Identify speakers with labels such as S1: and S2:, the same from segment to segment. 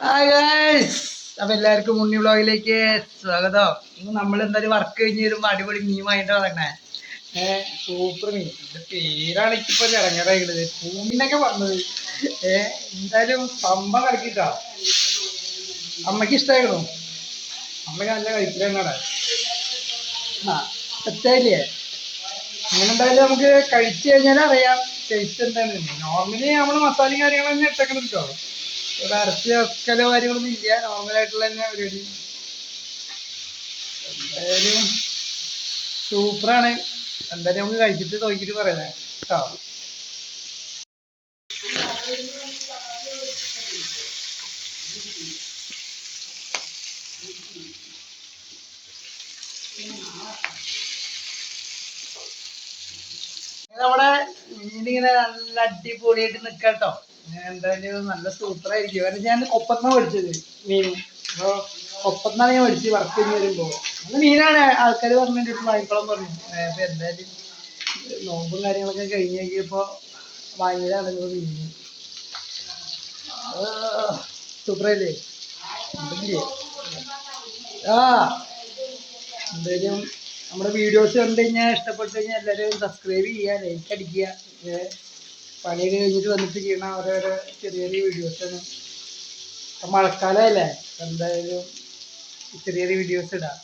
S1: Hi guys, അപ്പൊ എല്ലാവർക്കും ഉണ്ണി വ്ളോഗിലേക്ക് സ്വാഗതം. ഇന്ന് നമ്മൾ എന്തായാലും വർക്ക് കഴിഞ്ഞ് വരുമ്പോ അടിപൊളി മീൻ വാങ്ങിട്ട് വരണേ. സൂപ്പർ മീൻ. ഇത് പേരാണ് ഇപ്പൊ ഇറങ്ങാറായിട്ടുള്ളത്, ഭൂമിന്നൊക്കെ പറഞ്ഞത്. എന്തായാലും പമ്പ കളിക്കിട്ടോ. അമ്മക്ക് ഇഷ്ടായിരുന്നു, അമ്മക്ക് നല്ല കഴിക്കലാണ്. ആ സെറ്റായില്ലേ? അങ്ങനെ എന്തായാലും നമുക്ക് കഴിച്ചു കഴിഞ്ഞാൽ അറിയാം ടേസ്റ്റ് എന്താണെന്ന്. നോർമലി നമ്മൾ മസാലയും കാര്യങ്ങളും തന്നെ ഇട്ടേക്കണം കേട്ടോ. ഇവിടെ അരച്ച് വെക്കലോ കാര്യങ്ങളൊന്നും ഇല്ല, നോർമലായിട്ടുള്ള തന്നെ പരിപാടി. എന്തായാലും സൂപ്പറാണ്. എന്തായാലും നമുക്ക് കഴിച്ചിട്ട് നോക്കിയിട്ട് പറയുന്നത് കേട്ടോ. നമ്മുടെ മീനിങ്ങനെ നല്ല അടിപൊളിയായിട്ട് നിൽക്കാട്ടോ. എന്തായാലും നല്ല സൂപ്പറായിരിക്കും. കാരണം ഞാൻ കൊപ്പത്താണ് മേടിച്ചത് മീൻ. അപ്പോൾ കൊപ്പത്താണ് ഞാൻ മേടിച്ചത് വർക്ക് കഴിഞ്ഞ് വരുമ്പോൾ. നല്ല മീനാണ്, ആൾക്കാർ പറഞ്ഞിട്ട് വാങ്ങിക്കോളം പറഞ്ഞു. അപ്പോൾ എന്തായാലും നോമ്പും കാര്യങ്ങളൊക്കെ കഴിഞ്ഞ് നോക്കിയപ്പോൾ വാങ്ങിയതാണ് മീൻ. സൂപ്പറല്ലേ? ഉണ്ടല്ലേ? ആ എന്തായാലും നമ്മുടെ വീഡിയോസ് കണ്ടു കഴിഞ്ഞാൽ ഇഷ്ടപ്പെട്ടു കഴിഞ്ഞാൽ എല്ലാവരും സബ്സ്ക്രൈബ് ചെയ്യുക, ലൈക്ക് അടിക്കുക. പണിയൊക്കെ കഴിഞ്ഞിട്ട് വന്നിട്ട് ചെയ്യണ ഓരോരോ ചെറിയ ചെറിയ വീഡിയോസാണ്. ഇപ്പം മഴക്കാലമല്ലേ, എന്തായാലും ചെറിയ ചെറിയ വീഡിയോസ് ഇടാം.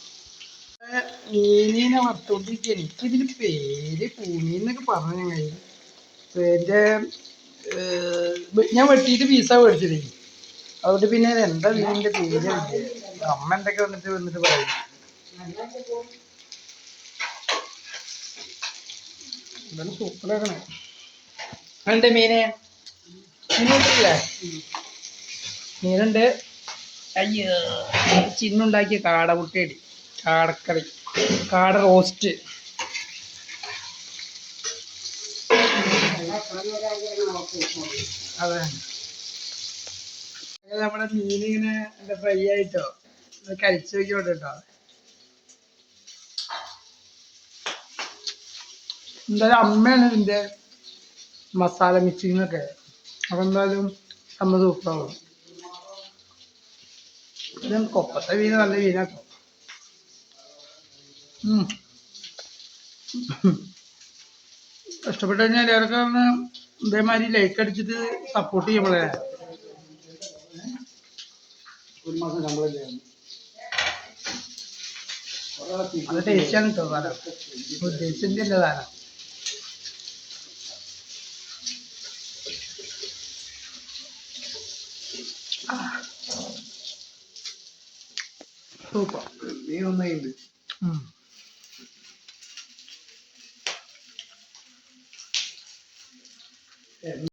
S1: മീനിനെ വറുത്തോണ്ടിരിക്കുകയാണ്. എനിക്കിതിന് പേര് പൂമീന്നൊക്കെ പറഞ്ഞു. എൻ്റെ ഞാൻ വെട്ടിയിട്ട് പീസാ മേടിച്ചത്. അതുകൊണ്ട് പിന്നെ എന്താ മീനിൻ്റെ പേര് അമ്മ എന്തൊക്കെ വന്നിട്ട് പറയും. എന്തായാലും സൂപ്പറാണ്. ഉണ്ട് മീന്, മീനില്ലേ? മീനുണ്ട്. അയ്യോ, ചിന്നുണ്ടാക്കിയ കാട മുട്ടയടി, കാടക്കറി, കാട റോസ്റ്റ്. അതെ, നമ്മുടെ മീനിങ്ങനെ എന്താ ഫ്രൈ ആയിട്ടോ കഴിച്ചു നോക്കിയോട്ടോ കേട്ടോ. എന്തായാലും അമ്മയാണ് ഇതിൻ്റെ മസാല മിക്സിങ്ങൊക്കെ. അപ്പം എന്തായാലും അമ്മ സൂപ്പറാവും. ഇത് കൊപ്പത്തെ മീൻ നല്ല മീനാട്ടോ. ഇഷ്ടപ്പെട്ടു കഴിഞ്ഞാൽ എല്ലാവർക്കും ഒന്ന് ഇതേമാതിരി ലൈക്ക് അടിച്ചിട്ട് സപ്പോർട്ട് ചെയ്യുമ്പോഴേ. ഒരു മാസം ശമ്പളം അത് ടേസ്റ്റാണ് കേട്ടോ. സാധനം ഉദ്ദേശിച്ചിൻ്റെ അല്ലേ സാധനം. സൂപ്പർ മീൻ ഒന്നുണ്ട്.